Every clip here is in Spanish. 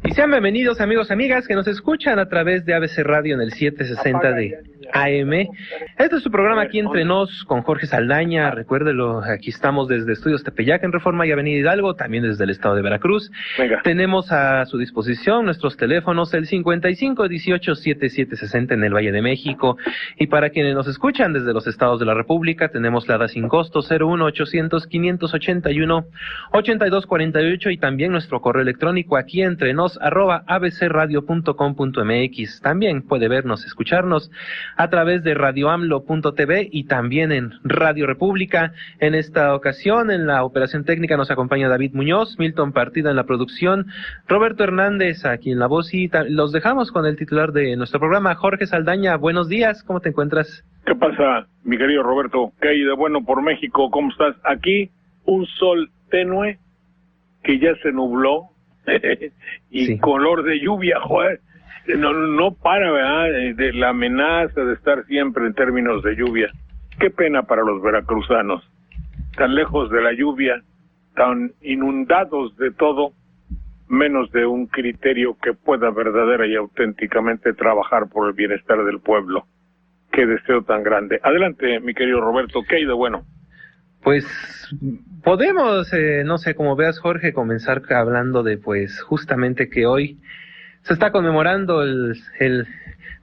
Y sean bienvenidos amigos, amigas que nos escuchan a través de ABC Radio en el 760 de AM. Este es su programa Aquí Entre Nos con Jorge Saldaña. Recuérdelo, aquí estamos desde Estudios Tepeyac en Reforma y Avenida Hidalgo, también desde el estado de Veracruz. Venga. Tenemos a su disposición nuestros teléfonos, el 5518-7760 en el Valle de México. Y para quienes nos escuchan desde los estados de la República, tenemos la da sin costo 01800-581-8248 y también nuestro correo electrónico aquí entre nos @abcradio.com.mx. También puede vernos, escucharnos a través de radioamlo.tv y también en Radio República. En esta ocasión, en la operación técnica nos acompaña David Muñoz, Milton Partida en la producción, Roberto Hernández aquí en la voz y los dejamos con el titular de nuestro programa, Jorge Saldaña. Buenos días, ¿cómo te encuentras? ¿Qué pasa, mi querido Roberto? ¿Qué hay de bueno por México? ¿Cómo estás? Aquí un sol tenue que ya se nubló y sí, color de lluvia, joder. No para, ¿verdad? De la amenaza de estar siempre en términos de lluvia. Qué pena para los veracruzanos, tan lejos de la lluvia, tan inundados de todo, menos de un criterio que pueda verdadera y auténticamente trabajar por el bienestar del pueblo. Qué deseo tan grande. Adelante, mi querido Roberto, ¿qué hay de bueno? Pues podemos, no sé, como veas, Jorge, comenzar hablando de, pues, justamente que hoy se está conmemorando el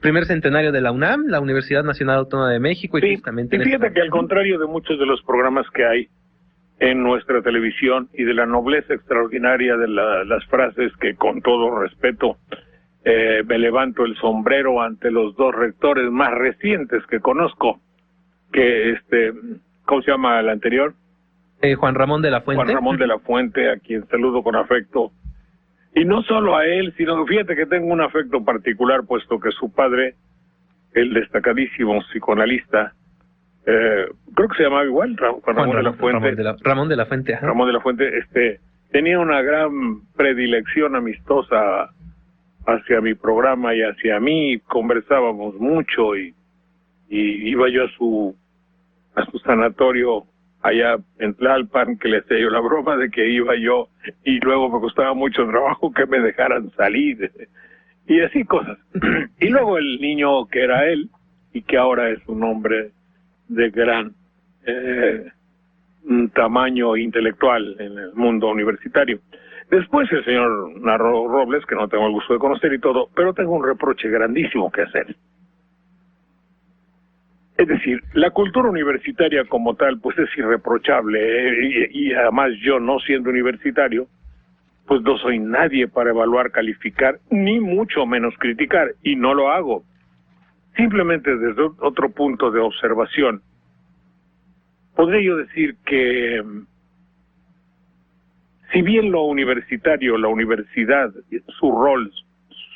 primer centenario de la UNAM, la Universidad Nacional Autónoma de México, y sí, justamente... Y fíjate que al contrario de muchos de los programas que hay en nuestra televisión y de la nobleza extraordinaria de las frases que con todo respeto me levanto el sombrero ante los dos rectores más recientes que conozco, que ¿cómo se llama el anterior? Juan Ramón de la Fuente. Juan Ramón de la Fuente, a quien saludo con afecto. Y no solo a él, sino fíjate que tengo un afecto particular, puesto que su padre, el destacadísimo psicoanalista, creo que se llamaba igual, Ramón de la Fuente. Ramón de la Fuente, ajá. Ramón de la Fuente, tenía una gran predilección amistosa hacia mi programa y hacia mí, conversábamos mucho y iba yo a su sanatorio allá en Tlalpan, que le hacía yo la broma de que iba yo y luego me costaba mucho trabajo que me dejaran salir y así cosas. Y luego el niño que era él y que ahora es un hombre de gran tamaño intelectual en el mundo universitario. Después el señor Narro Robles, que no tengo el gusto de conocer y todo, pero tengo un reproche grandísimo que hacer. Es decir, la cultura universitaria como tal, pues es irreprochable, y además yo, no siendo universitario, pues no soy nadie para evaluar, calificar, ni mucho menos criticar, y no lo hago. Simplemente desde otro punto de observación, podría yo decir que si bien lo universitario, la universidad, su rol,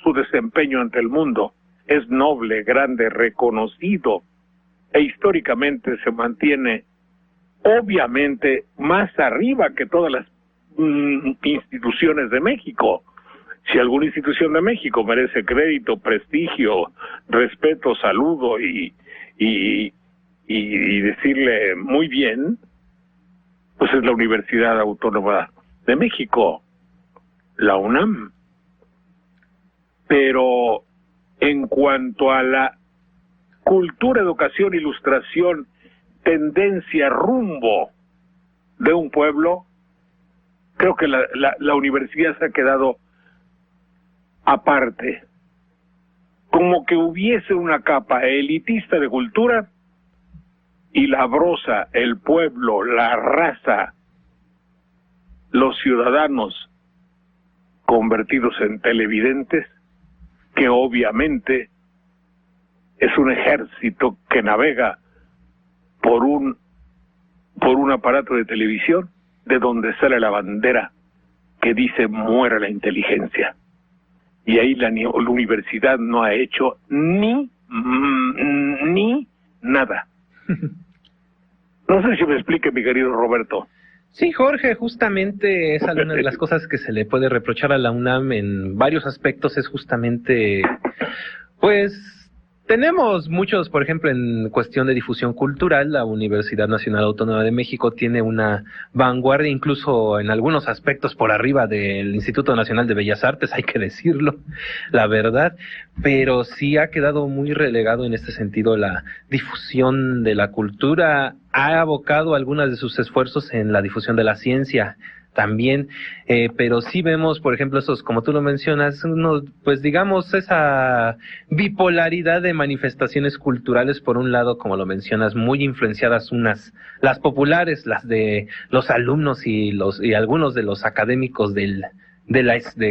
su desempeño ante el mundo es noble, grande, reconocido, e históricamente se mantiene obviamente más arriba que todas las instituciones de México. Si alguna institución de México merece crédito, prestigio, respeto, saludo y decirle muy bien, pues es la Universidad Autónoma de México, la UNAM. Pero en cuanto a la cultura, educación, ilustración, tendencia, rumbo de un pueblo, creo que la universidad se ha quedado aparte. Como que hubiese una capa elitista de cultura y la brosa, el pueblo, la raza, los ciudadanos convertidos en televidentes, que obviamente es un ejército que navega por un aparato de televisión de donde sale la bandera que dice muera la inteligencia. Y ahí la universidad no ha hecho ni nada. No sé si me explique, mi querido Roberto. Sí, Jorge, justamente es una de las cosas que se le puede reprochar a la UNAM en varios aspectos, es justamente, pues, Tenemos muchos, por ejemplo, en cuestión de difusión cultural, la Universidad Nacional Autónoma de México tiene una vanguardia, incluso en algunos aspectos por arriba del Instituto Nacional de Bellas Artes, hay que decirlo, la verdad, pero sí ha quedado muy relegado en este sentido la difusión de la cultura, ha abocado algunos de sus esfuerzos en la difusión de la ciencia, también, pero sí vemos, por ejemplo, esos, como tú lo mencionas, pues digamos, esa bipolaridad de manifestaciones culturales, por un lado, como lo mencionas, muy influenciadas las populares, las de los alumnos y algunos de los académicos de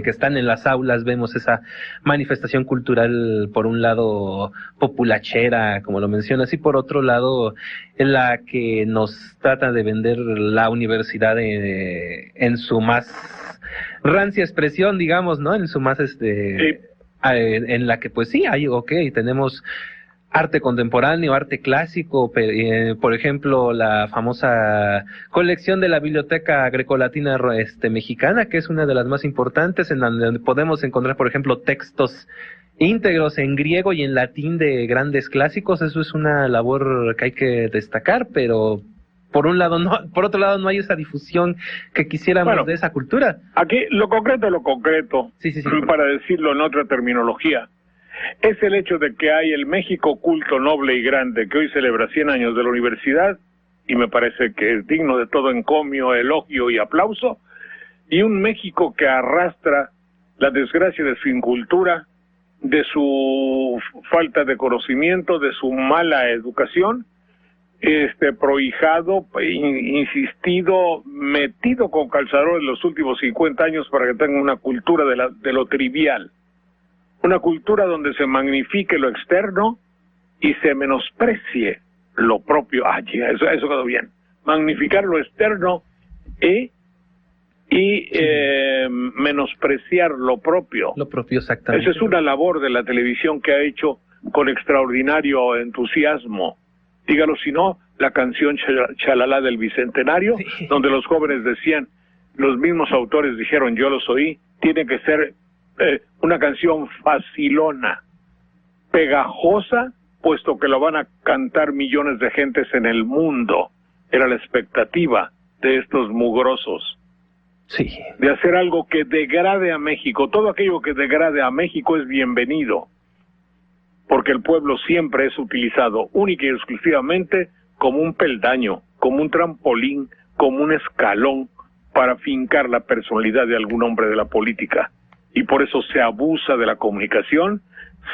que están en las aulas, vemos esa manifestación cultural, por un lado populachera, como lo mencionas, y por otro lado en la que nos trata de vender la universidad en su más rancia expresión, digamos, ¿no? En su más Sí. en la que pues sí, tenemos arte contemporáneo, arte clásico, por ejemplo, la famosa colección de la Biblioteca Grecolatina Mexicana, que es una de las más importantes, en donde podemos encontrar, por ejemplo, textos íntegros en griego y en latín de grandes clásicos. Eso es una labor que hay que destacar, pero por otro lado no hay esa difusión que quisiéramos de esa cultura. Aquí lo concreto, sí. Para decirlo en otra terminología, es el hecho de que hay el México culto, noble y grande, que hoy celebra 100 años de la universidad, y me parece que es digno de todo encomio, elogio y aplauso, y un México que arrastra la desgracia de su incultura, de su falta de conocimiento, de su mala educación, prohijado, insistido, metido con calzador en los últimos 50 años para que tenga una cultura de lo trivial. Una cultura donde se magnifique lo externo y se menosprecie lo propio. Eso quedó bien. Magnificar lo externo y menospreciar lo propio. Lo propio, exactamente. Esa es una labor de la televisión que ha hecho con extraordinario entusiasmo. Dígalo si no, la canción Chalala del Bicentenario, donde los jóvenes decían, los mismos autores dijeron, yo los oí, tiene que ser una canción facilona, pegajosa, puesto que lo van a cantar millones de gentes en el mundo. Era la expectativa de estos mugrosos. Sí. De hacer algo que degrade a México. Todo aquello que degrade a México es bienvenido, porque el pueblo siempre es utilizado única y exclusivamente como un peldaño, como un trampolín, como un escalón para fincar la personalidad de algún hombre de la política. Y por eso se abusa de la comunicación,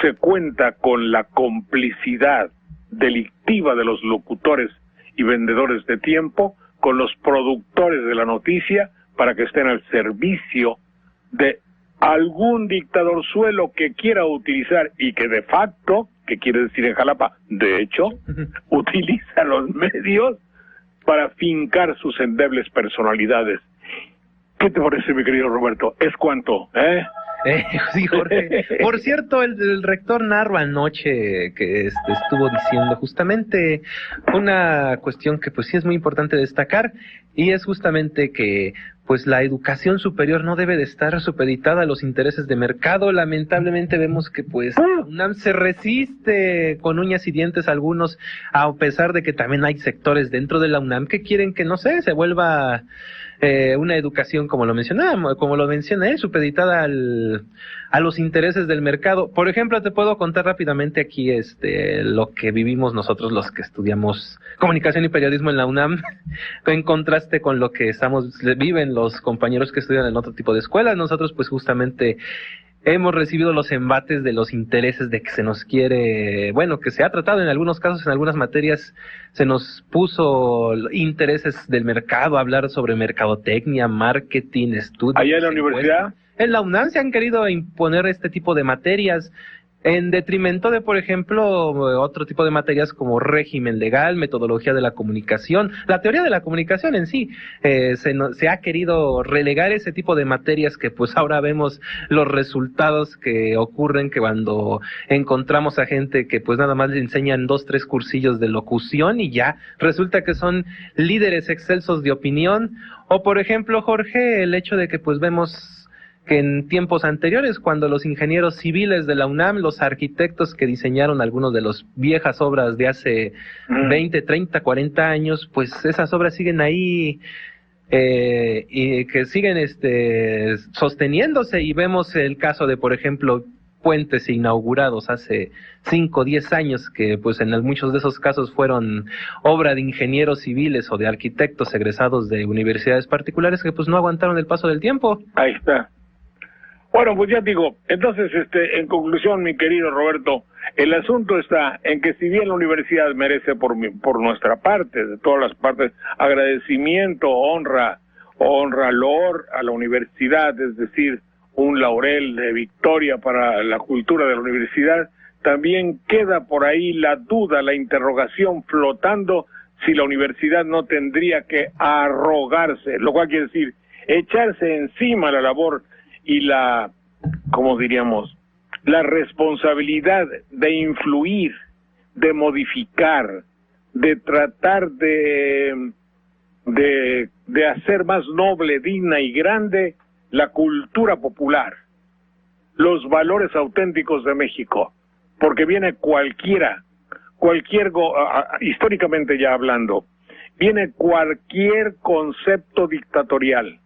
se cuenta con la complicidad delictiva de los locutores y vendedores de tiempo, con los productores de la noticia, para que estén al servicio de algún dictadorzuelo que quiera utilizar y que de facto, que quiere decir en Jalapa, de hecho, utiliza los medios para fincar sus endebles personalidades. ¿Qué te parece, mi querido Roberto? ¿Es cuánto? Sí, Jorge. Por cierto, el rector Narro anoche que estuvo diciendo justamente una cuestión que pues sí es muy importante destacar, y es justamente que pues la educación superior no debe de estar supeditada a los intereses de mercado. Lamentablemente vemos que pues UNAM se resiste con uñas y dientes algunos, a pesar de que también hay sectores dentro de la UNAM que quieren que, no sé, se vuelva una educación, como lo mencioné, supeditada a los intereses del mercado. Por ejemplo, te puedo contar rápidamente aquí lo que vivimos nosotros los que estudiamos comunicación y periodismo en la UNAM, en contraste con lo que viven los compañeros que estudian en otro tipo de escuelas. Nosotros pues justamente hemos recibido los embates de los intereses de que se nos quiere, bueno, que se ha tratado en algunos casos, en algunas materias, se nos puso intereses del mercado, hablar sobre mercadotecnia, marketing, estudios. ¿Allá en la universidad? En la UNAM se han querido imponer este tipo de materias, en detrimento de, por ejemplo, otro tipo de materias como régimen legal, metodología de la comunicación, la teoría de la comunicación en sí. Se ha querido relegar ese tipo de materias que pues ahora vemos los resultados que ocurren, que cuando encontramos a gente que pues nada más le enseñan 2, 3 cursillos de locución y ya resulta que son líderes excelsos de opinión. O por ejemplo, Jorge, el hecho de que pues vemos que en tiempos anteriores, cuando los ingenieros civiles de la UNAM, los arquitectos que diseñaron algunas de las viejas obras de hace 20, 30, 40 años, pues esas obras siguen ahí y que siguen sosteniéndose, y vemos el caso de, por ejemplo, puentes inaugurados hace 5 o 10 años que pues en muchos de esos casos fueron obra de ingenieros civiles o de arquitectos egresados de universidades particulares que pues no aguantaron el paso del tiempo. Ahí está. Bueno, pues ya digo, entonces, en conclusión, mi querido Roberto, el asunto está en que si bien la universidad merece por nuestra parte, de todas las partes, agradecimiento, honra, loor a la universidad, es decir, un laurel de victoria para la cultura de la universidad, también queda por ahí la duda, la interrogación flotando si la universidad no tendría que arrogarse, lo cual quiere decir echarse encima la labor y la, ¿cómo diríamos?, la responsabilidad de influir, de modificar, de tratar de hacer más noble, digna y grande la cultura popular, los valores auténticos de México, porque viene históricamente ya hablando, viene cualquier concepto dictatorial,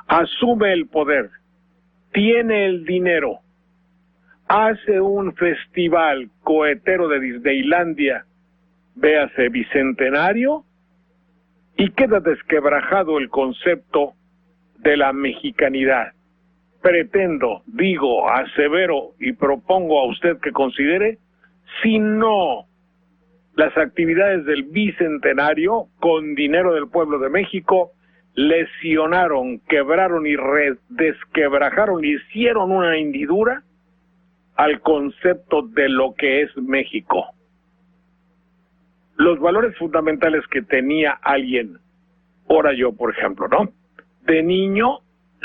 asume el poder, tiene el dinero, hace un festival cohetero de Disneylandia, véase Bicentenario, y queda desquebrajado el concepto de la mexicanidad. Pretendo, digo, asevero y propongo a usted que considere, si no las actividades del Bicentenario con dinero del pueblo de México lesionaron, quebraron y desquebrajaron, hicieron una hendidura al concepto de lo que es México. Los valores fundamentales que tenía alguien, ahora yo, por ejemplo, ¿no?, de niño,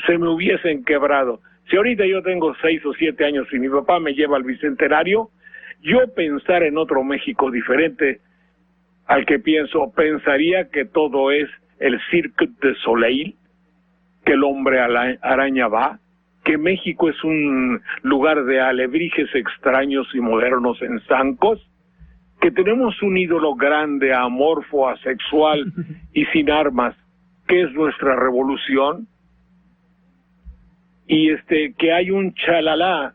se me hubiesen quebrado. Si ahorita yo tengo 6 o 7 años y mi papá me lleva al Bicentenario, yo pensar en otro México diferente al que pensaría que todo es el Cirque du Soleil, que el hombre araña va, que México es un lugar de alebrijes extraños y modernos en zancos, que tenemos un ídolo grande, amorfo, asexual y sin armas, que es nuestra revolución, y que hay un chalalá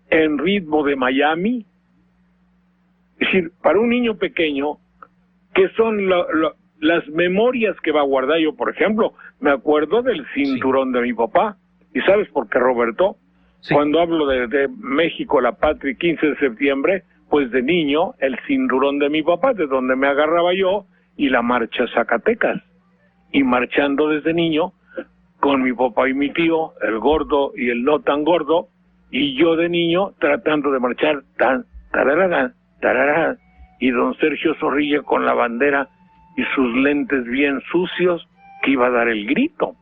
en ritmo de Miami. Es decir, para un niño pequeño, que son las memorias que va a guardar. Yo, por ejemplo, me acuerdo del cinturón de mi papá. ¿Y sabes por qué, Roberto? Sí. Cuando hablo de México, la patria, 15 de septiembre, pues de niño, el cinturón de mi papá, de donde me agarraba yo, y la marcha Zacatecas. Y marchando desde niño, con mi papá y mi tío, el gordo y el no tan gordo, y yo de niño tratando de marchar, tan, tararán, tararán, y don Sergio Zorrilla con la bandera y sus lentes bien sucios, que iba a dar el grito,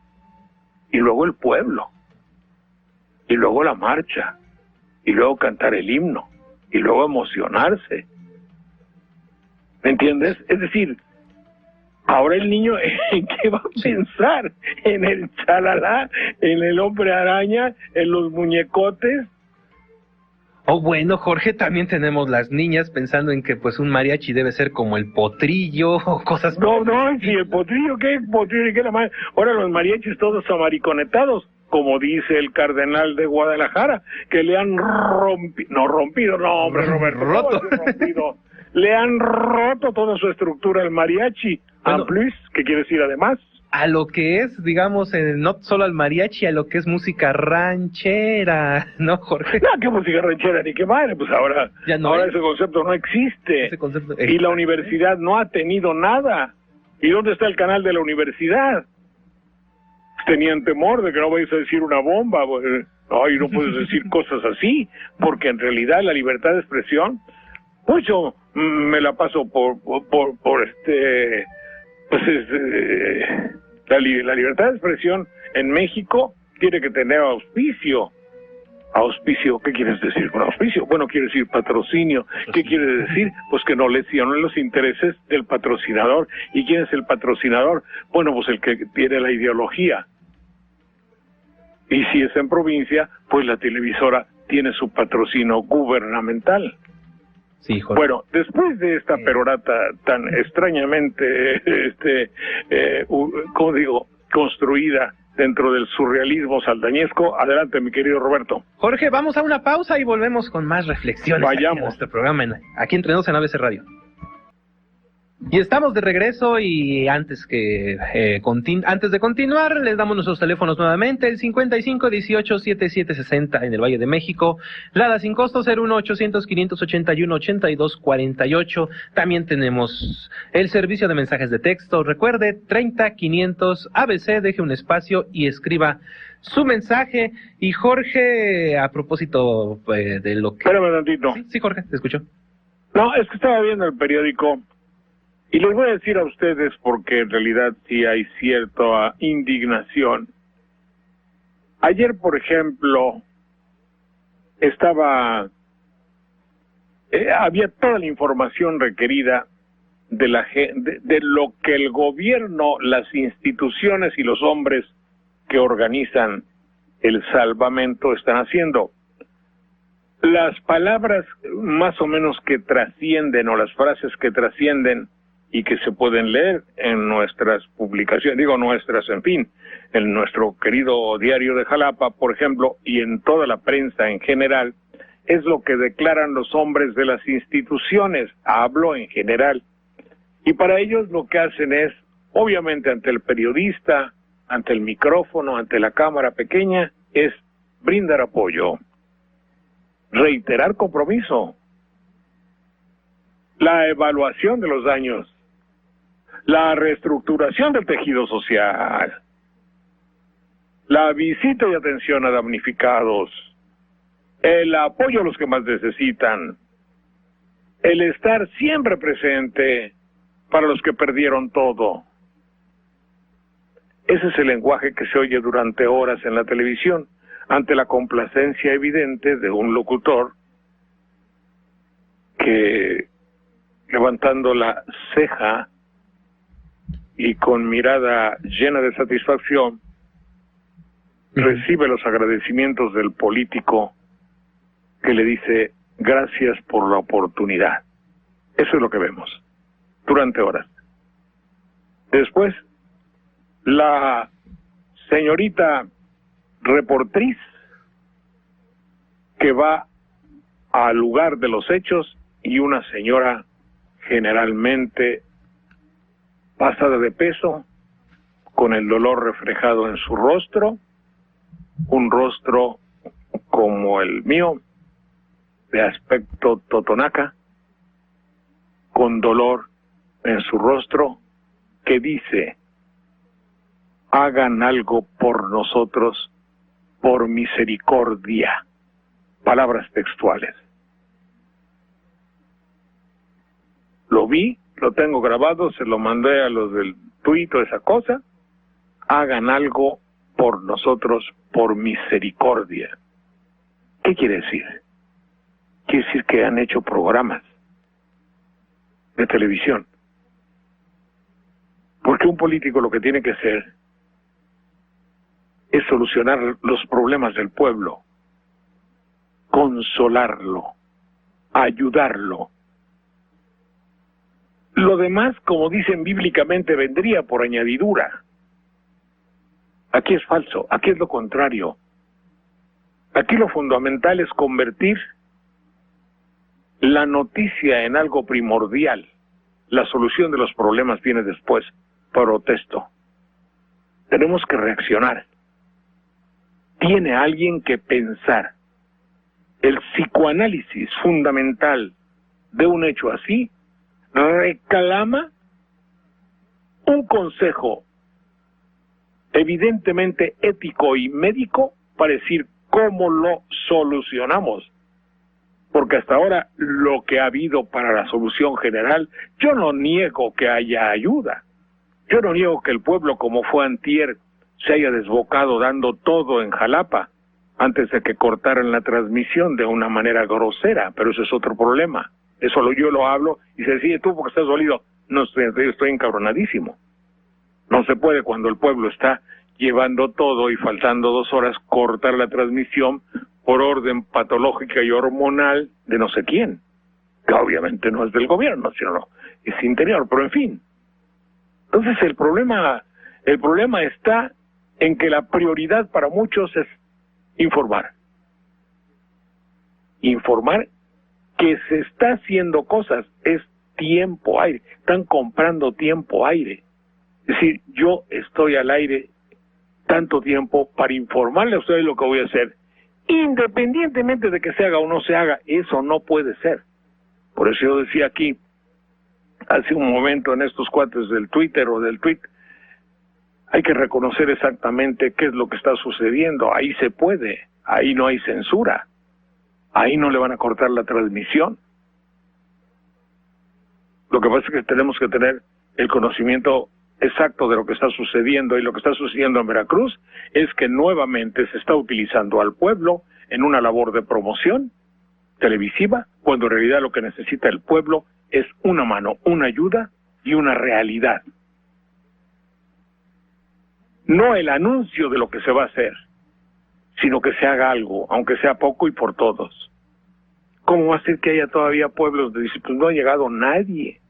y luego el pueblo, y luego la marcha, y luego cantar el himno, y luego emocionarse. ¿Me entiendes? Es decir, ahora el niño, ¿en qué va a pensar? ¿En el chalalá? ¿En el hombre araña? ¿En los muñecotes? Oh, bueno, Jorge, también tenemos las niñas pensando en que pues un mariachi debe ser como el potrillo o cosas... No, si el potrillo, ¿qué potrillo? ¿Qué la madre? Ahora los mariachis todos amariconetados, como dice el cardenal de Guadalajara, que le han rompido, Roberto, rompido. Le han roto toda su estructura al mariachi. Bueno, plus, ¿qué quiere decir además? A lo que es, digamos, no solo al mariachi, a lo que es música ranchera, ¿no, Jorge? No, ¿qué música ranchera? Ni qué madre, pues ahora ese concepto no existe. Y la universidad no ha tenido nada. ¿Y dónde está el canal de la universidad? Tenían temor de que no vayas a decir una bomba. Ay, no puedes decir cosas así, porque en realidad la libertad de expresión, pues yo me la paso la libertad de expresión en México tiene que tener auspicio. Auspicio, ¿qué quieres decir con auspicio? Bueno, quiere decir patrocinio. ¿Qué quiere decir? Pues que no lesionen los intereses del patrocinador. ¿Y quién es el patrocinador? Bueno, pues el que tiene la ideología. Y si es en provincia, pues la televisora tiene su patrocinio gubernamental. Sí, Jorge. Bueno, después de esta perorata tan extrañamente, ¿cómo digo?, construida dentro del surrealismo saldañesco, adelante, mi querido Roberto. Jorge, vamos a una pausa y volvemos con más reflexiones. Vayamos. Aquí en nuestro programa, aquí Entre Nos en ABC Radio. Y estamos de regreso y antes de continuar, les damos nuestros teléfonos nuevamente, el 55 18 77 60 en el Valle de México, Lada sin costo 01 800 581 82 48. También tenemos el servicio de mensajes de texto, recuerde 30 500 ABC, deje un espacio y escriba su mensaje. Y Jorge, a propósito de lo que... Espérame un tantito. Sí, Jorge, te escucho. No, es que estaba viendo el periódico. Y les voy a decir a ustedes porque en realidad sí hay cierta indignación. Ayer, por ejemplo, había toda la información requerida de lo que el gobierno, las instituciones y los hombres que organizan el salvamento están haciendo. Las palabras más o menos que trascienden, o las frases que trascienden y que se pueden leer en nuestras publicaciones, en nuestro querido diario de Jalapa, por ejemplo, y en toda la prensa en general, es lo que declaran los hombres de las instituciones, hablo en general, y para ellos lo que hacen es, obviamente ante el periodista, ante el micrófono, ante la cámara pequeña, es brindar apoyo, reiterar compromiso, la evaluación de los daños, la reestructuración del tejido social, la visita y atención a damnificados, el apoyo a los que más necesitan, el estar siempre presente para los que perdieron todo. Ese es el lenguaje que se oye durante horas en la televisión, ante la complacencia evidente de un locutor que, levantando la ceja y con mirada llena de satisfacción, recibe los agradecimientos del político que le dice gracias por la oportunidad. Eso es lo que vemos durante horas. Después, la señorita reportriz que va al lugar de los hechos y una señora generalmente pasada de peso, con el dolor reflejado en su rostro, un rostro como el mío, de aspecto totonaca, con dolor en su rostro, que dice: hagan algo por nosotros, por misericordia. Palabras textuales. Lo vi, lo tengo grabado, se lo mandé a los del tuit o esa cosa. Hagan algo por nosotros, por misericordia. ¿Qué quiere decir? Quiere decir que han hecho programas de televisión. Porque un político lo que tiene que hacer es solucionar los problemas del pueblo, consolarlo, ayudarlo. Lo demás, como dicen bíblicamente, vendría por añadidura. Aquí es falso, aquí es lo contrario. Aquí lo fundamental es convertir la noticia en algo primordial. La solución de los problemas viene después. Protesto. Tenemos que reaccionar. Tiene alguien que pensar. El psicoanálisis fundamental de un hecho así reclama un consejo evidentemente ético y médico para decir cómo lo solucionamos. Porque hasta ahora lo que ha habido para la solución general, yo no niego que haya ayuda. Yo no niego que el pueblo, como fue antier, se haya desbocado dando todo en Jalapa antes de que cortaran la transmisión de una manera grosera, pero eso es otro problema. Eso yo lo hablo y se decide tú porque estás dolido. No, estoy encabronadísimo. No se puede cuando el pueblo está llevando todo y faltando 2 horas cortar la transmisión por orden patológica y hormonal de no sé quién, que obviamente no es del gobierno, sino es interior, pero en fin. Entonces el problema está en que la prioridad para muchos es informar. Informar que se está haciendo cosas, es tiempo aire, están comprando tiempo aire. Es decir, yo estoy al aire tanto tiempo para informarle a ustedes lo que voy a hacer, independientemente de que se haga o no se haga. Eso no puede ser. Por eso yo decía aquí, hace un momento en estos cuates del Twitter o del tweet, hay que reconocer exactamente qué es lo que está sucediendo. Ahí se puede, ahí no hay censura, ahí no le van a cortar la transmisión. Lo que pasa es que tenemos que tener el conocimiento exacto de lo que está sucediendo, y lo que está sucediendo en Veracruz es que nuevamente se está utilizando al pueblo en una labor de promoción televisiva, cuando en realidad lo que necesita el pueblo es una mano, una ayuda y una realidad. No el anuncio de lo que se va a hacer, sino que se haga algo, aunque sea poco y por todos. ¿Cómo va a ser que haya todavía pueblos de dice, pues no ha llegado nadie?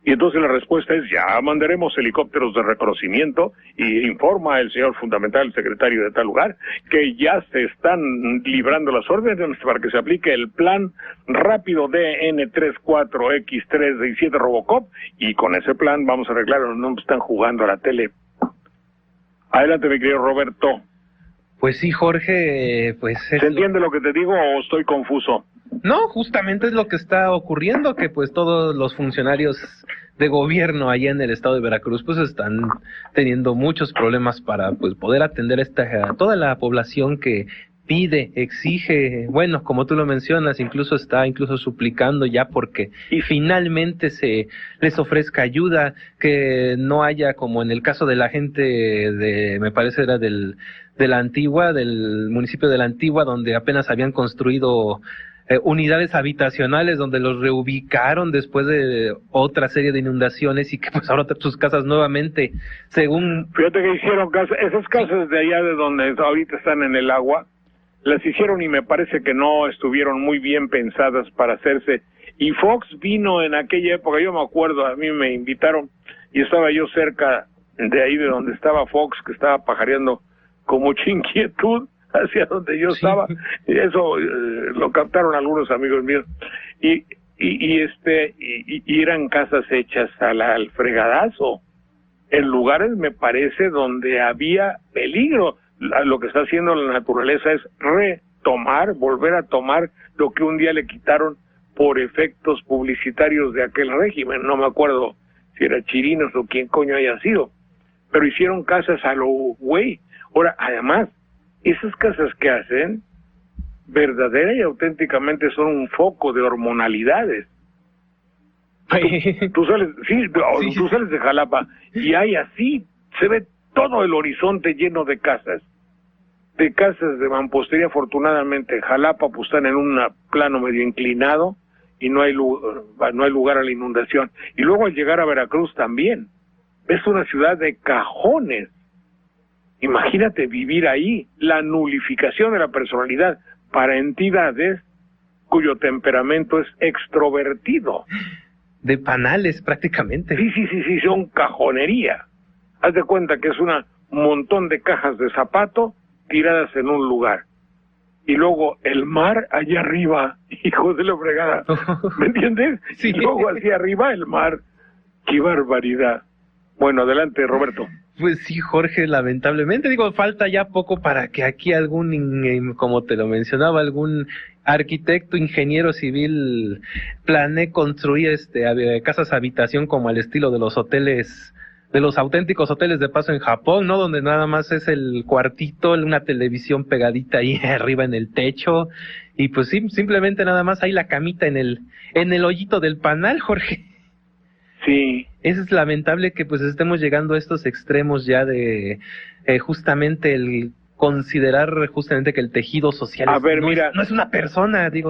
Y entonces la respuesta es, ya mandaremos helicópteros de reconocimiento, y informa el señor fundamental, el secretario de tal lugar, que ya se están librando las órdenes para que se aplique el plan rápido DN34X367 Robocop, y con ese plan vamos a arreglar, no están jugando a la tele. Adelante, mi querido Roberto. Pues sí, Jorge, pues... ¿Se entiende lo que te digo o estoy confuso? No, justamente es lo que está ocurriendo, que pues todos los funcionarios de gobierno allá en el estado de Veracruz pues están teniendo muchos problemas para pues poder atender a toda la población que pide, exige, bueno, como tú lo mencionas, incluso suplicando ya porque finalmente se les ofrezca ayuda, que no haya como en el caso de la gente me parece era de la Antigua, del municipio de la Antigua, donde apenas habían construido unidades habitacionales donde los reubicaron después de otra serie de inundaciones, y que pues ahora sus casas nuevamente, según... Fíjate que hicieron esas casas de allá de donde ahorita están en el agua, las hicieron y me parece que no estuvieron muy bien pensadas para hacerse. Y Fox vino en aquella época, yo me acuerdo, a mí me invitaron y estaba yo cerca de ahí de donde estaba Fox, que estaba pajareando con mucha inquietud hacia donde yo estaba, y eso lo captaron algunos amigos míos, y eran casas hechas al fregadazo, en lugares, me parece, donde había peligro. Lo que está haciendo la naturaleza es volver a tomar lo que un día le quitaron por efectos publicitarios de aquel régimen. No me acuerdo si era Chirinos o quién coño haya sido, pero hicieron casas a lo güey. Ahora, además, esas casas que hacen, verdadera y auténticamente son un foco de hormonalidades. Tú sales de Jalapa y hay así, se ve todo el horizonte lleno de casas de mampostería. Afortunadamente Jalapa pues están en un plano medio inclinado y no hay lugar a la inundación. Y luego al llegar a Veracruz también, es una ciudad de cajones. Imagínate vivir ahí, la nulificación de la personalidad para entidades cuyo temperamento es extrovertido. De panales prácticamente. Sí, son cajonería. Haz de cuenta que es un montón de cajas de zapato tiradas en un lugar. Y luego el mar allá arriba, hijo de la fregada, ¿me entiendes? Sí. Y luego hacia arriba el mar. ¡Qué barbaridad! Bueno, adelante, Roberto. Pues sí, Jorge, lamentablemente, falta ya poco para que aquí algún, como te lo mencionaba, algún arquitecto, ingeniero civil planee construir casas habitación como al estilo de los hoteles, de los auténticos hoteles de paso en Japón, ¿no? Donde nada más es el cuartito, una televisión pegadita ahí arriba en el techo, y pues sí, simplemente nada más hay la camita en el hoyito del panal, Jorge. Sí. Es lamentable que pues estemos llegando a estos extremos ya de justamente el considerar justamente que el tejido social no es una persona, sí.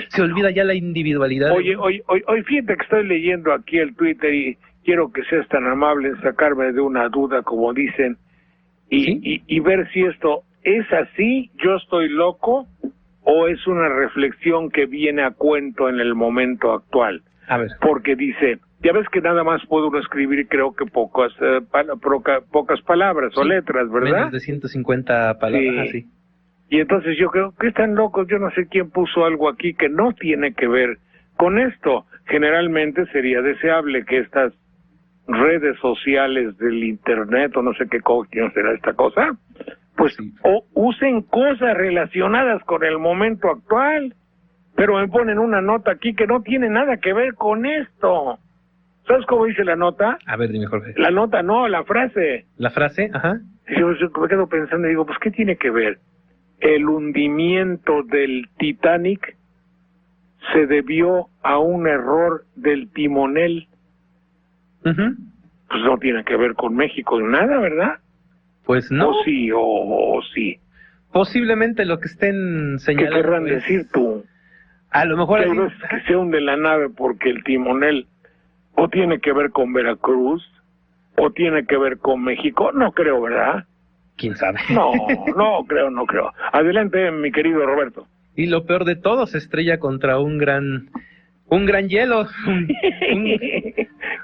Se olvida ya la individualidad. Oye, hoy fíjate que estoy leyendo aquí el Twitter y quiero que seas tan amable en sacarme de una duda, como dicen, y ver si esto es así, yo estoy loco, o es una reflexión que viene a cuento en el momento actual. A ver. Porque dice, ya ves que nada más puede uno escribir, creo que pocas palabras o letras, ¿verdad? Menos de 150 palabras, sí. Y entonces yo creo que están locos, yo no sé quién puso algo aquí que no tiene que ver con esto. Generalmente sería deseable que estas redes sociales del internet, o no sé qué será esta cosa, pues o usen cosas relacionadas con el momento actual, pero me ponen una nota aquí que no tiene nada que ver con esto. ¿Sabes cómo dice la nota? A ver, dime, Jorge. La nota no, la frase. ¿La frase? Ajá. Yo me quedo pensando y digo, pues ¿qué tiene que ver? El hundimiento del Titanic se debió a un error del timonel. Pues no tiene que ver con México nada, ¿verdad? Pues no. O sí, o sí. Posiblemente lo que estén señalando. ¿Qué querrán decir tú? A lo mejor así, que se hunde la nave porque el timonel o tiene que ver con Veracruz o tiene que ver con México. No creo, ¿verdad? ¿Quién sabe? No creo. Adelante, mi querido Roberto. Y lo peor de todo, se estrella contra un gran hielo,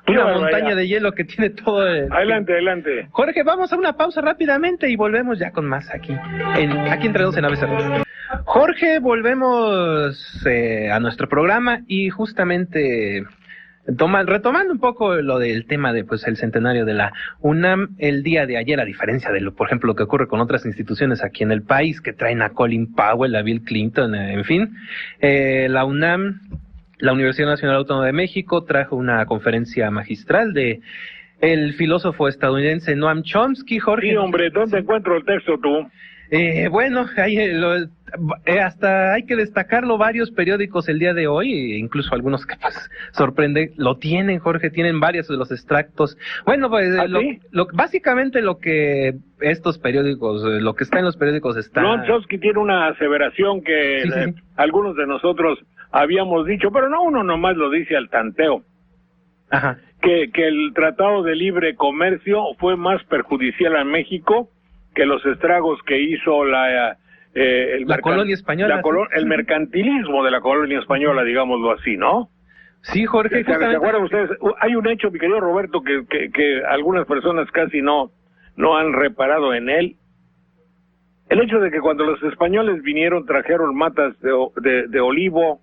una montaña de hielo que tiene todo Adelante. Jorge, vamos a una pausa rápidamente y volvemos ya con más aquí entre dos en ABC Radio. Jorge, volvemos a nuestro programa y justamente retomando un poco lo del tema de el centenario de la UNAM, el día de ayer, a diferencia de por ejemplo, lo que ocurre con otras instituciones aquí en el país, que traen a Colin Powell, a Bill Clinton, en fin, la UNAM, la Universidad Nacional Autónoma de México, trajo una conferencia magistral de el filósofo estadounidense Noam Chomsky. Jorge. Sí, hombre, ¿dónde encuentro el texto tú? Bueno, hasta hay que destacarlo, varios periódicos el día de hoy, incluso algunos que sorprende, lo tienen, Jorge, tienen varios de los extractos. Bueno, pues básicamente lo que estos periódicos, lo que está en los periódicos está... Noam Chomsky tiene una aseveración que algunos de nosotros habíamos dicho, pero no uno nomás lo dice al tanteo. Ajá. Que el Tratado de Libre Comercio fue más perjudicial a México que los estragos que hizo la colonia española. El mercantilismo de la colonia española, digámoslo así, ¿no? Sí, Jorge. ¿Se acuerdan ustedes? Hay un hecho, mi querido Roberto, que algunas personas casi no han reparado en él. El hecho de que cuando los españoles vinieron, trajeron matas de olivo,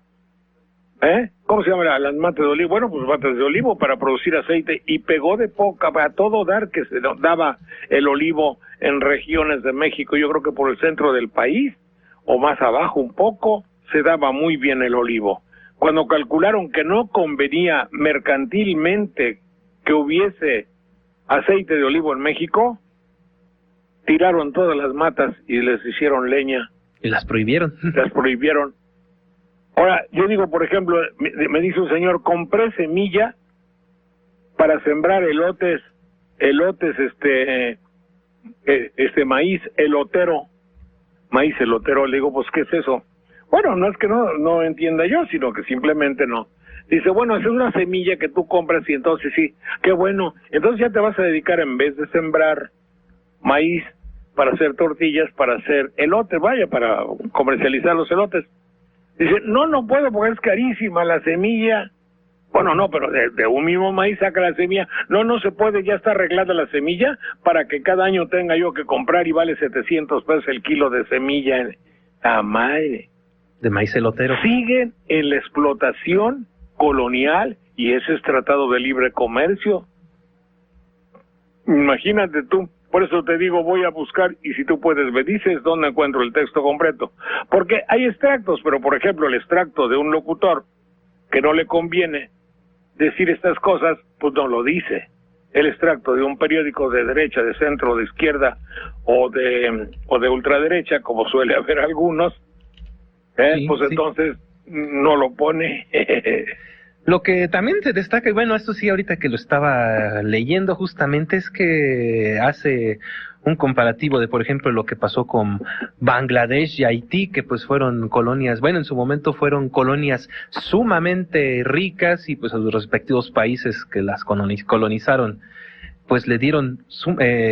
¿cómo se llama las matas de olivo? Bueno, pues matas de olivo para producir aceite, y pegó de poca a todo dar que se daba el olivo en regiones de México. Yo creo que por el centro del país, o más abajo un poco, se daba muy bien el olivo. Cuando calcularon que no convenía mercantilmente que hubiese aceite de olivo en México, tiraron todas las matas y les hicieron leña. Y las prohibieron. Ahora, yo digo, por ejemplo, me dice un señor, compré semilla para sembrar maíz elotero. Le digo, pues, ¿qué es eso? Bueno, no es que no entienda yo, sino que simplemente no. Dice, bueno, es una semilla que tú compras y entonces sí, qué bueno. Entonces ya te vas a dedicar, en vez de sembrar maíz para hacer tortillas, para hacer elotes, para comercializar los elotes. Dice, no puedo porque es carísima la semilla. Bueno, no, pero de un mismo maíz saca la semilla. No se puede, ya está arreglada la semilla para que cada año tenga yo que comprar y vale 700 pesos el kilo de semilla. ¡Ah, madre! De maíz elotero. Siguen en la explotación colonial y ese es Tratado de Libre Comercio. Imagínate tú. Por eso te digo, voy a buscar, y si tú puedes me dices dónde encuentro el texto completo. Porque hay extractos, pero por ejemplo el extracto de un locutor que no le conviene decir estas cosas, pues no lo dice. El extracto de un periódico de derecha, de centro, de izquierda o de ultraderecha, como suele haber algunos, entonces no lo pone. Lo que también se destaca, y bueno, esto sí ahorita que lo estaba leyendo justamente, es que hace un comparativo de, por ejemplo, lo que pasó con Bangladesh y Haití, que pues fueron colonias, bueno, en su momento fueron colonias sumamente ricas y pues a sus respectivos países que las colonizaron, pues le dieron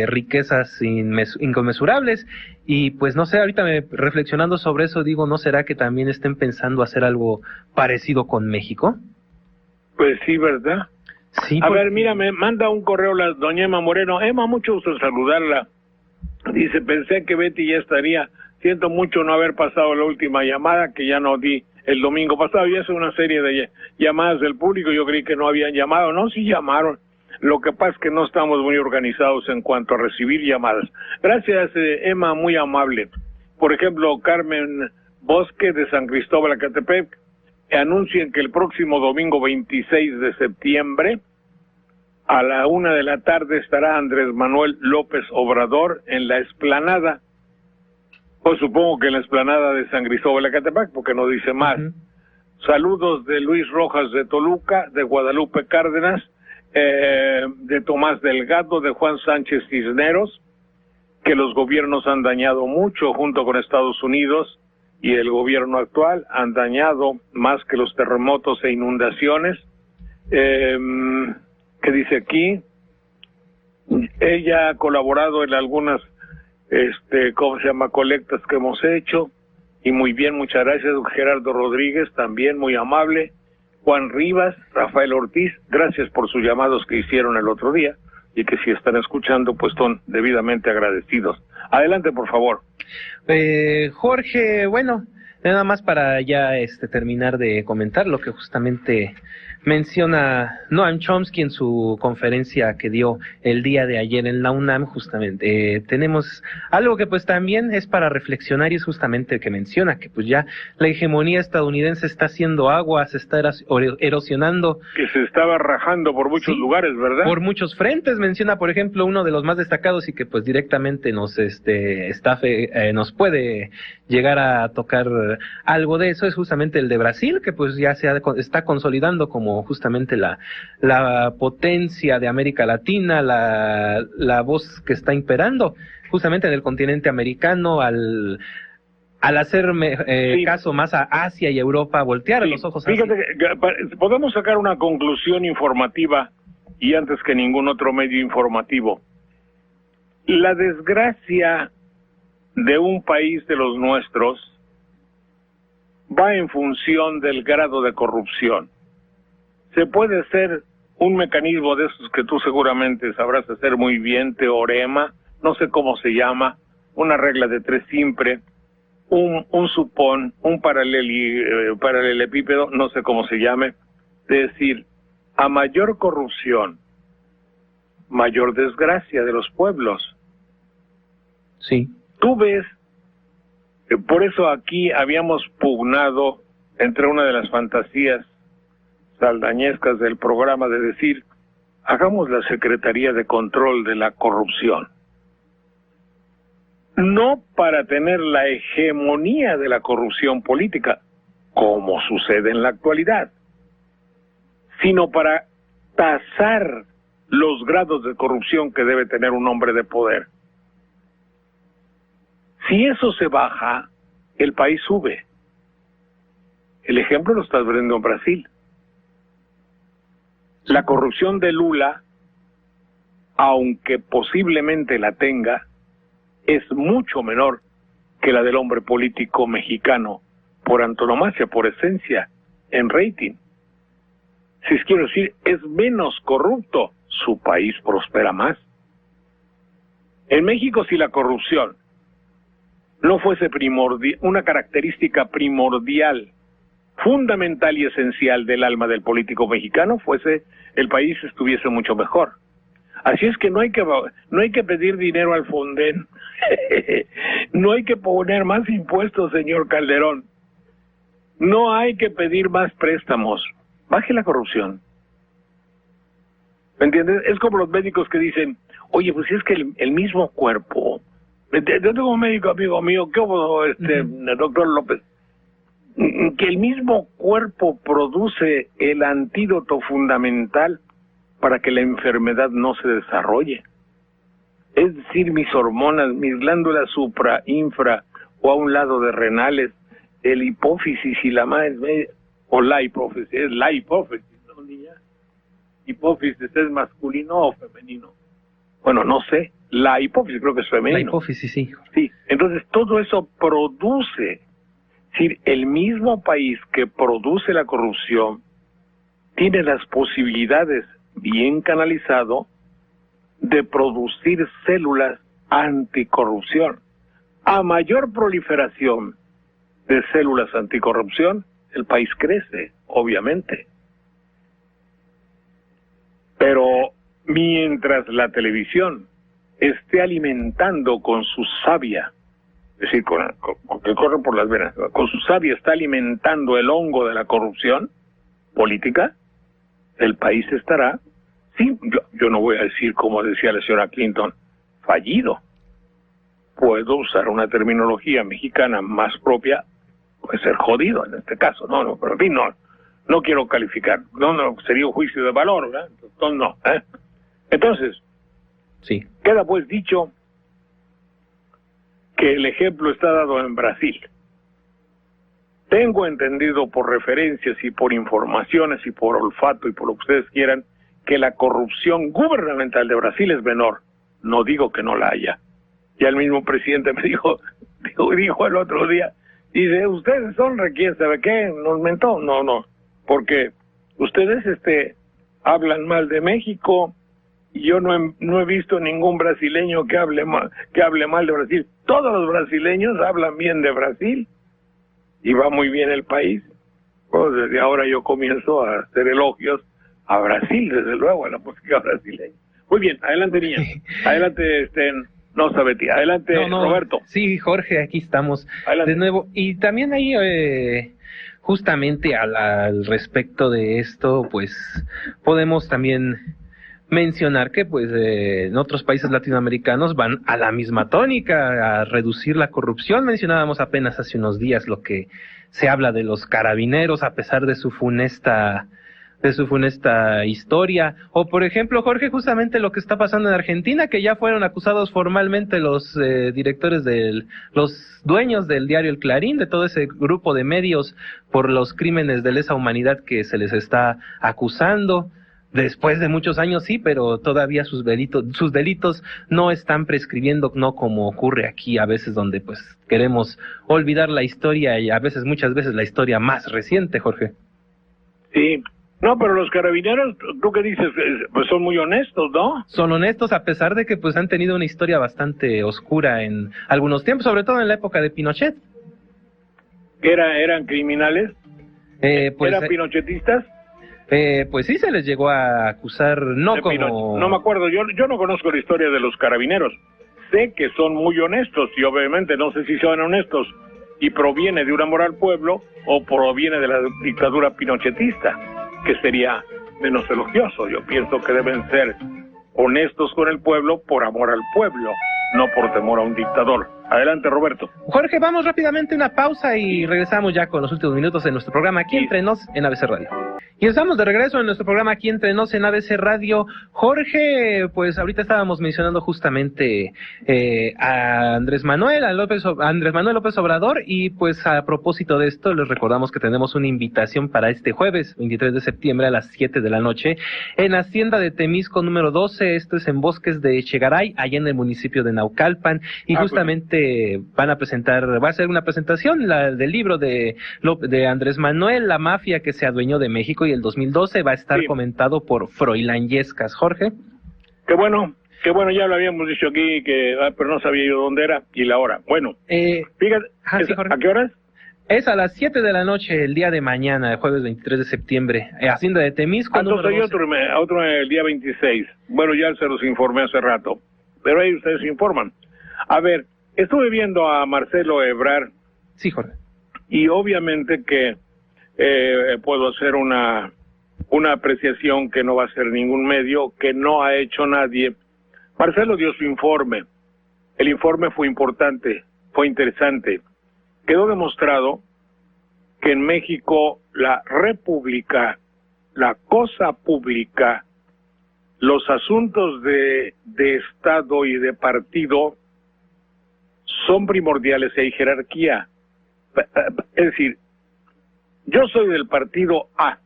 riquezas inconmensurables. Y pues no sé, ahorita reflexionando sobre eso, digo, ¿no será que también estén pensando hacer algo parecido con México? Pues sí, ¿verdad? Sí, a ver, mira, me manda un correo la doña Emma Moreno. Emma, mucho gusto en saludarla. Dice, pensé que Betty ya estaría. Siento mucho no haber pasado la última llamada, que ya no di el domingo pasado. Y es una serie de llamadas del público. Yo creí que no habían llamado. No, sí llamaron. Lo que pasa es que no estamos muy organizados en cuanto a recibir llamadas. Gracias, Emma, muy amable. Por ejemplo, Carmen Bosque de San Cristóbal Acatepec anuncian que el próximo domingo 26 de septiembre a la 1 de la tarde estará Andrés Manuel López Obrador en la explanada. Pues supongo que en la explanada de San Cristóbal Acatepec, porque no dice más. Saludos de Luis Rojas de Toluca, de Guadalupe Cárdenas, de Tomás Delgado, de Juan Sánchez Cisneros, que los gobiernos han dañado mucho junto con Estados Unidos, y el gobierno actual han dañado más que los terremotos e inundaciones. ¿Qué dice aquí? Ella ha colaborado en algunas, colectas que hemos hecho, y muy bien, muchas gracias. Gerardo Rodríguez, también muy amable. Juan Rivas, Rafael Ortiz, gracias por sus llamados que hicieron el otro día, y que si están escuchando, pues son debidamente agradecidos. Adelante, por favor. Jorge, bueno, nada más para ya terminar de comentar lo que justamente menciona Noam Chomsky en su conferencia que dio el día de ayer en la UNAM. Justamente tenemos algo que pues también es para reflexionar, y es justamente el que menciona que pues ya la hegemonía estadounidense está haciendo agua, se está erosionando. Que se estaba rajando por muchos lugares, ¿verdad? Por muchos frentes. Menciona, por ejemplo, uno de los más destacados y que pues directamente nos nos puede llegar a tocar algo de eso, es justamente el de Brasil, que pues ya está consolidando como justamente la potencia de América Latina, la voz que está imperando justamente en el continente americano, al hacer caso más a Asia y Europa, voltear los ojos hacia... Fíjate que podemos sacar una conclusión informativa, y antes que ningún otro medio informativo. La desgracia de un país de los nuestros va en función del grado de corrupción. Se puede hacer un mecanismo de esos que tú seguramente sabrás hacer muy bien, teorema, no sé cómo se llama, una regla de tres simple, un supón, un paralelepípedo, no sé cómo se llame, de decir, a mayor corrupción, mayor desgracia de los pueblos. Sí. Tú ves, por eso aquí habíamos pugnado entre una de las fantasías saldañescas del programa de decir, hagamos la Secretaría de Control de la Corrupción. No para tener la hegemonía de la corrupción política, como sucede en la actualidad, sino para tasar los grados de corrupción que debe tener un hombre de poder. Si eso se baja, el país sube. El ejemplo lo estás viendo en Brasil. La corrupción de Lula, aunque posiblemente la tenga, es mucho menor que la del hombre político mexicano, por antonomasia, por esencia, en rating. Si quiero decir, es menos corrupto, su país prospera más. En México, si la corrupción no fuese una característica primordial, fundamental y esencial del alma del político mexicano, el país estuviese mucho mejor. Así es que no hay que pedir dinero al Fonden, no hay que poner más impuestos, señor Calderón, no hay que pedir más préstamos, baje la corrupción. ¿Me entiendes? Es como los médicos que dicen, oye, pues es que el mismo cuerpo, yo tengo un médico amigo mío, ¿qué hubo, doctor López? que el mismo cuerpo produce el antídoto fundamental para que la enfermedad no se desarrolle. Es decir, mis hormonas, mis glándulas supra, infra o a un lado de renales, el hipófisis y la madre, o la hipófisis, es la hipófisis, ¿no, niña? Hipófisis es masculino o femenino. Bueno, no sé, la hipófisis creo que es femenino. La hipófisis, sí. Sí, entonces todo eso produce, es decir, el mismo país que produce la corrupción tiene las posibilidades, bien canalizado, de producir células anticorrupción. A mayor proliferación de células anticorrupción, el país crece, obviamente. Pero mientras la televisión esté alimentando con su savia, es decir, con que corre por las venas, con su savia está alimentando el hongo de la corrupción política, el país estará, sí, yo no voy a decir, como decía la señora Clinton, fallido. Puedo usar una terminología mexicana más propia, puede ser jodido en este caso, no, pero en fin, no quiero calificar, no, sería un juicio de valor, ¿verdad? Entonces, no, Entonces, sí, queda pues dicho que el ejemplo está dado en Brasil. Tengo entendido por referencias y por informaciones y por olfato y por lo que ustedes quieran, que la corrupción gubernamental de Brasil es menor. No digo que no la haya. Ya el mismo presidente me dijo el otro día, dice, ustedes son, ¿quién sabe qué? ¿Nos mentó? No, porque ustedes hablan mal de México y yo no he visto ningún brasileño que hable mal de Brasil. Todos los brasileños hablan bien de Brasil y va muy bien el país. Pues desde ahora yo comienzo a hacer elogios a Brasil, desde luego, a la música brasileña. Muy bien, adelante, niña. Adelante, no, Sabeti. Adelante, no, Roberto. Sí, Jorge, aquí estamos adelante. De nuevo. Y también ahí, justamente al respecto de esto, pues podemos también mencionar que pues en otros países latinoamericanos van a la misma tónica, a reducir la corrupción. Mencionábamos apenas hace unos días lo que se habla de los carabineros, a pesar de su funesta historia, o por ejemplo, Jorge, justamente lo que está pasando en Argentina, que ya fueron acusados formalmente los los dueños del diario El Clarín, de todo ese grupo de medios, por los crímenes de lesa humanidad que se les está acusando. Después de muchos años sí, pero todavía sus delitos no están prescribiendo, no como ocurre aquí a veces, donde pues queremos olvidar la historia y muchas veces la historia más reciente, Jorge. Sí. No, pero los carabineros, ¿tú qué dices? Pues son muy honestos, ¿no? Son honestos, a pesar de que pues han tenido una historia bastante oscura en algunos tiempos, sobre todo en la época de Pinochet. ¿Eran criminales? ¿Eran pinochetistas? Pues sí, se les llegó a acusar, no me acuerdo, yo no conozco la historia de los carabineros. Sé que son muy honestos y obviamente no sé si son honestos y proviene de un amor al pueblo o proviene de la dictadura pinochetista, que sería menos elogioso. Yo pienso que deben ser honestos con el pueblo por amor al pueblo, no por temor a un dictador. Adelante, Roberto. Jorge, vamos rápidamente a una pausa y regresamos ya con los últimos minutos de nuestro programa Aquí Entre Nos en ABC Radio. Y estamos de regreso en nuestro programa Aquí Entre Nos en ABC Radio. Jorge, pues ahorita estábamos mencionando justamente a Andrés Manuel López Obrador, y pues a propósito de esto les recordamos que tenemos una invitación para este jueves 23 de septiembre a las 7 de la noche en Hacienda de Temisco número 12, esto es en Bosques de Echegaray, allá en el municipio de Naucalpan, y justamente va a ser una presentación del libro de Andrés Manuel, La mafia que se adueñó de México, y el 2012 va a estar comentado por Froilán Yescas. Jorge. Qué bueno, ya lo habíamos dicho aquí, pero no sabía yo dónde era y la hora. Bueno, fíjate, sí, ¿a qué horas? Es a las 7 de la noche, el día de mañana, el jueves 23 de septiembre, Hacienda de Temisco. Entonces hay otro el día 26. Bueno, ya se los informé hace rato, pero ahí ustedes se informan. A ver, estuve viendo a Marcelo Ebrard. Sí, Jorge. Y obviamente que puedo hacer una apreciación que no va a ser ningún medio, que no ha hecho nadie. Marcelo dio su informe. El informe fue importante, fue interesante. Quedó demostrado que en México la república, la cosa pública, los asuntos de Estado y de partido son primordiales y hay jerarquía. Es decir, yo soy del partido A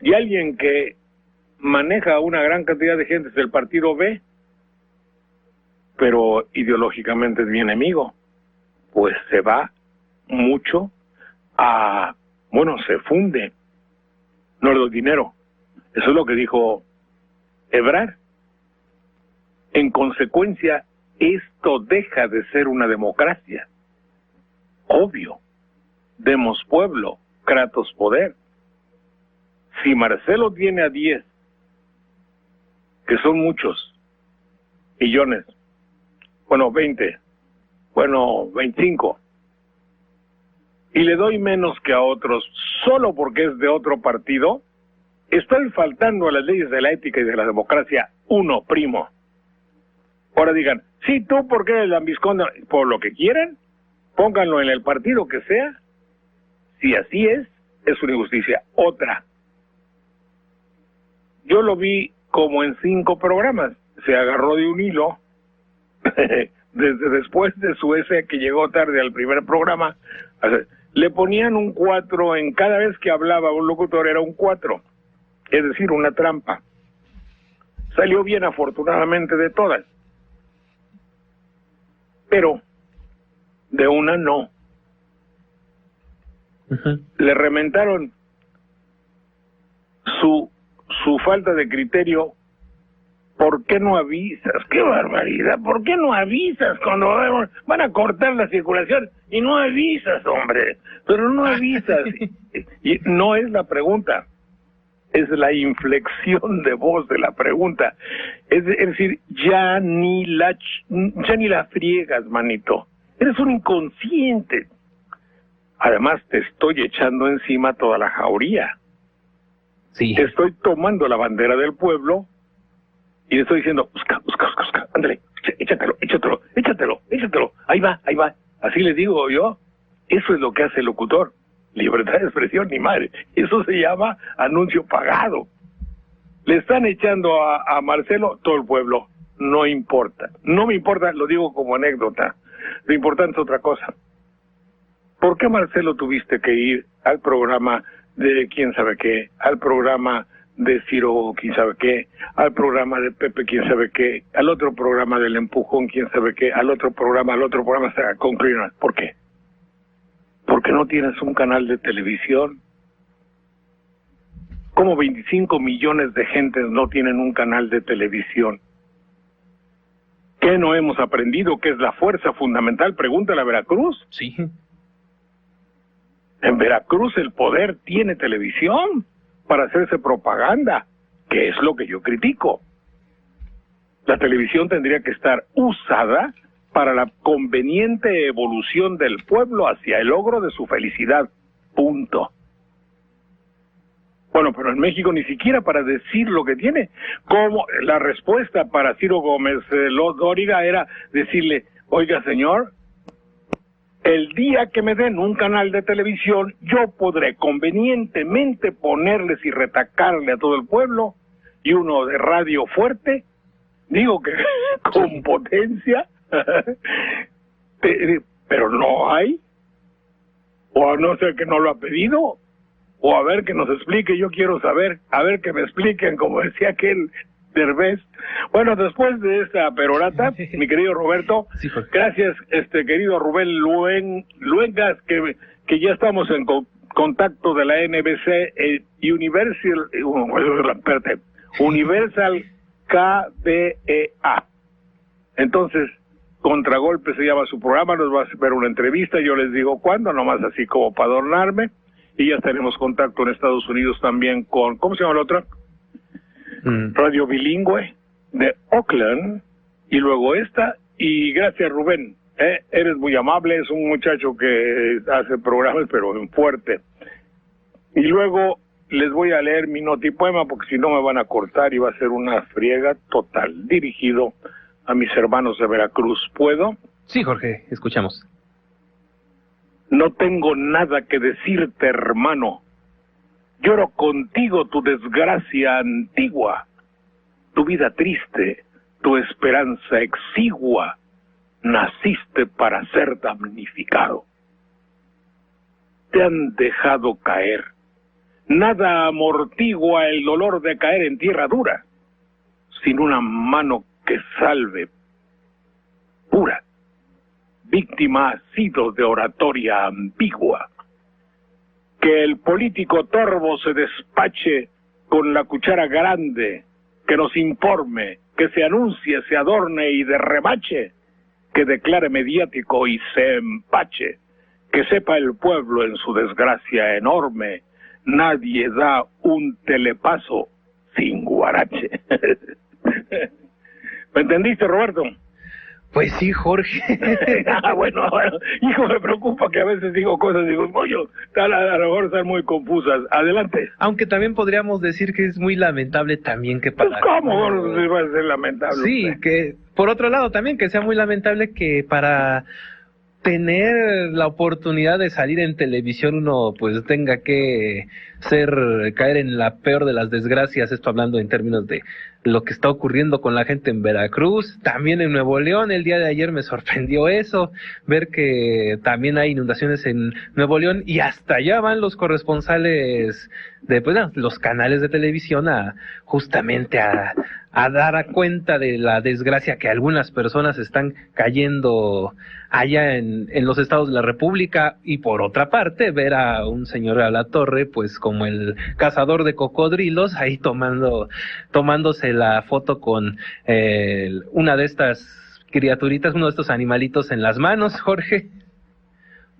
y alguien que maneja una gran cantidad de gente del partido B, pero ideológicamente es mi enemigo, pues se va mucho se funde, no le doy dinero. Eso es lo que dijo Ebrard. En consecuencia, esto deja de ser una democracia. Obvio. Demos pueblo, Kratos poder. Si Marcelo tiene a 10, que son muchos millones, 20, 25, y le doy menos que a otros solo porque es de otro partido, estoy faltando a las leyes de la ética y de la democracia, primo. Ahora digan, sí, tú, ¿por qué eres lambiscón? Por lo que quieran, pónganlo en el partido que sea. Si así es una injusticia. Otra, yo lo vi como en 5 programas, se agarró de un hilo, desde después de su ese que llegó tarde al primer programa, le ponían un 4 en cada vez que hablaba un locutor, era un 4, es decir, una trampa. Salió bien afortunadamente de todas, pero de una no. Le rementaron su falta de criterio. ¿Por qué no avisas? ¡Qué barbaridad! ¿Por qué no avisas cuando van a cortar la circulación? Y no avisas, hombre. Pero no avisas. Y no es la pregunta. Es la inflexión de voz de la pregunta. Es decir, ya ni la friegas, manito. Eres un inconsciente. Además, te estoy echando encima toda la jauría. Sí. Te estoy tomando la bandera del pueblo y le estoy diciendo, busca, ándale, échatelo. Ahí va. Así les digo yo. Eso es lo que hace el locutor. Libertad de expresión, ni madre. Eso se llama anuncio pagado. Le están echando a Marcelo todo el pueblo. No importa. No me importa, lo digo como anécdota. Lo importante es otra cosa. ¿Por qué, Marcelo, tuviste que ir al programa de quién sabe qué, al programa de Ciro quién sabe qué, al programa de Pepe quién sabe qué, al otro programa del Empujón quién sabe qué, al otro programa hasta concluir? ¿Por qué? ¿Por qué no tienes un canal de televisión? ¿Cómo 25 millones de gentes no tienen un canal de televisión? ¿Qué no hemos aprendido? ¿Qué es la fuerza fundamental? Pregúntale a Veracruz. Sí. En Veracruz el poder tiene televisión para hacerse propaganda, que es lo que yo critico. La televisión tendría que estar usada para la conveniente evolución del pueblo hacia el logro de su felicidad. Punto. Bueno, pero en México ni siquiera para decir lo que tiene. Como la respuesta para Ciro Gómez Dóriga era decirle, oiga señor, el día que me den un canal de televisión, yo podré convenientemente ponerles y retacarle a todo el pueblo, y uno de radio fuerte, digo que con potencia, pero no hay, o a no ser que no lo ha pedido, o a ver que nos explique, yo quiero saber, a ver que me expliquen, como decía aquel Derbez. Bueno, después de esta perorata, mi querido Roberto, sí, gracias, querido Rubén Luengas, que ya estamos en contacto de la NBC, Universal KBEA. Entonces, Contragolpe se llama su programa, nos va a hacer una entrevista, yo les digo cuándo, nomás así como para adornarme, y ya tenemos contacto en Estados Unidos también con, ¿cómo se llama la otra? Radio Bilingüe de Oakland, y luego esta, y gracias Rubén, eres muy amable, es un muchacho que hace programas pero en fuerte. Y luego les voy a leer mi notipoema porque si no me van a cortar y va a ser una friega total, dirigido a mis hermanos de Veracruz. ¿Puedo? Sí, Jorge, escuchamos. No tengo nada que decirte, hermano. Lloro contigo tu desgracia antigua, tu vida triste, tu esperanza exigua. Naciste para ser damnificado. Te han dejado caer. Nada amortigua el dolor de caer en tierra dura, sin una mano que salve pura. Víctima has sido de oratoria ambigua. Que el político torvo se despache con la cuchara grande, que nos informe, que se anuncie, se adorne y derremache, que declare mediático y se empache, que sepa el pueblo en su desgracia enorme, nadie da un telepaso sin guarache. ¿Me entendiste, Roberto? Pues sí, Jorge. Bueno, hijo, me preocupa que a veces digo cosas, digo, oye, a lo mejor están muy confusas. Adelante. Aunque también podríamos decir que es muy lamentable también que para... Pues, ¿cómo va a ser lamentable? Sí, usted? que por otro lado también que sea muy lamentable que para tener la oportunidad de salir en televisión uno pues tenga que caer en la peor de las desgracias, esto hablando en términos de lo que está ocurriendo con la gente en Veracruz, también en Nuevo León. El día de ayer me sorprendió eso, ver que también hay inundaciones en Nuevo León y hasta allá van los corresponsales de los canales de televisión justamente a dar cuenta de la desgracia que algunas personas están cayendo allá en los estados de la República, y por otra parte ver a un señor Alatorre pues como el cazador de cocodrilos ahí tomándose la foto con una de estas criaturitas, uno de estos animalitos en las manos, Jorge,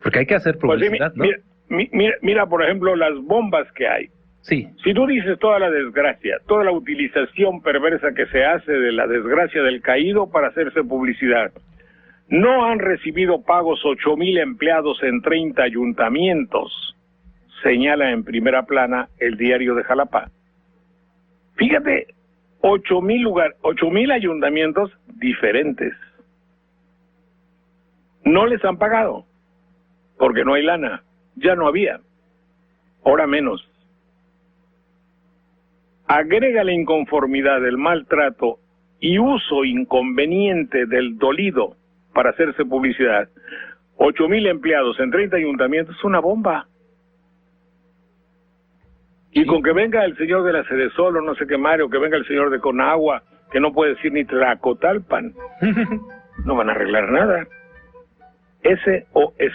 porque hay que hacer publicidad, pues sí, ¿no? Mira, por ejemplo, las bombas que hay. Sí. Si tú dices toda la desgracia, toda la utilización perversa que se hace de la desgracia del caído para hacerse publicidad, no han recibido pagos 8,000 empleados en 30 ayuntamientos, señala en primera plana el Diario de Jalapa. Fíjate, 8,000 ayuntamientos diferentes. No les han pagado, porque no hay lana, ya no había, ahora menos. Agrega la inconformidad, el maltrato y uso inconveniente del dolido para hacerse publicidad. 8,000 empleados en 30 ayuntamientos es una bomba. Y con que venga el señor de la Sedesol o no sé qué Mario, que venga el señor de Conagua, que no puede decir ni Tlacotalpan, no van a arreglar nada. SOS.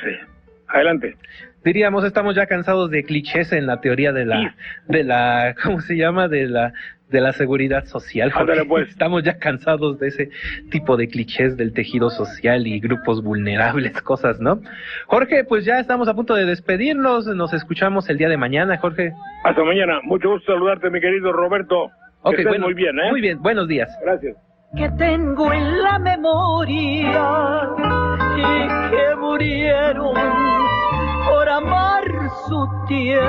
Adelante. Diríamos, estamos ya cansados de clichés en la teoría de la ¿cómo se llama? De la seguridad social. Pues. Estamos ya cansados de ese tipo de clichés del tejido social y grupos vulnerables, cosas, ¿no? Jorge, pues ya estamos a punto de despedirnos, nos escuchamos el día de mañana, Jorge. Hasta mañana, mucho gusto saludarte, mi querido Roberto. Okay, bueno, muy bien, ¿eh? Muy bien, buenos días. Gracias. Que tengo en la memoria y que murieron por amar su tierra.